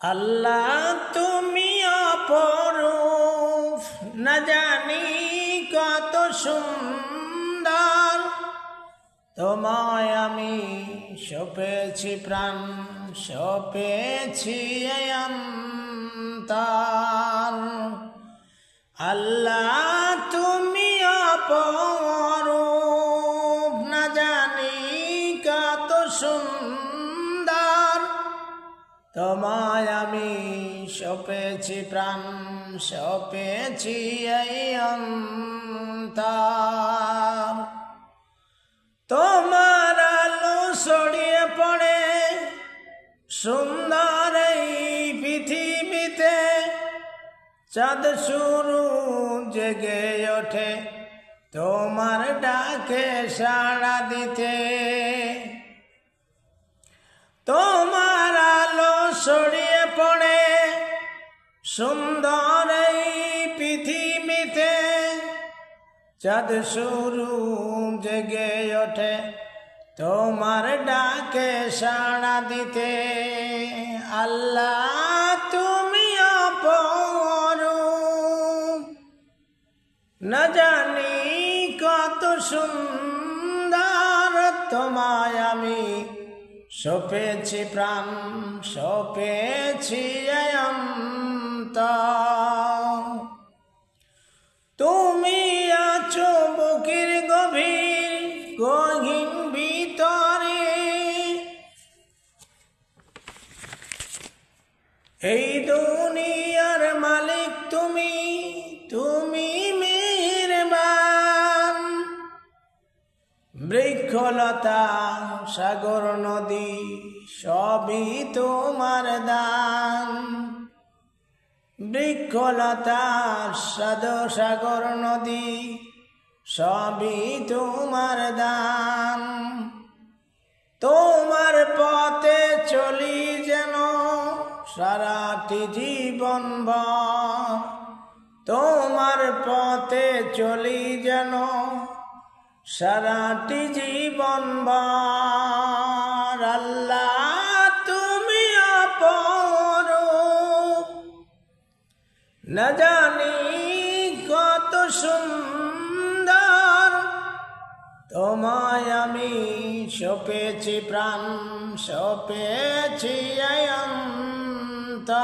আল্লাহ তুমি অপরূপ, না জানি কত সুন্দর। তোমায় আমি সপেছি প্রাণ, সপেছি অন্তর। আল্লাহ তুমি অপরূপ, না জানি কত সুন্দর। তোমায় আমি সপেছি প্রাণ, সপেছি অন্তর। তোমার আলো ছড়িয়ে পড়ে সুন্দর এই পৃথিবীতে, চাঁদ শুরু জেগে ওঠে তোমার ডাকে সাড়া দিতে। তোমার আলো ছড়িয়ে পড়ে সুন্দর এই পৃথিবীতে, চাঁদ শুরু জেগে ওঠে তোমার ডাকে সাড়া দিতে। আল্লাহ তুমি অপরূপ, না জানি কত সুন্দর। তোমায় আমি সপেছি প্রাণ, সপেছি অন্তর। তুমি আছো বুকের গভীর গহীন ভিতরে, এই দুনিয়ার মালিক তুমি, তুমি মেহেরবান। বৃক্ষলতা সাগর নদী সবই তোমার দান। বৃক্ষলতা সাগর নদী সবই তোমার দান। তোমার পথে চলি যেন সারাটি জীবনভর, তোমার পথে চলি যেন সারাটি জীবনভর। আল্লাহ তুমি অপরূপ, না জানি কত সুন্দর। তোমায় আমি সপেছি প্রাণ, সপেছি অন্তর।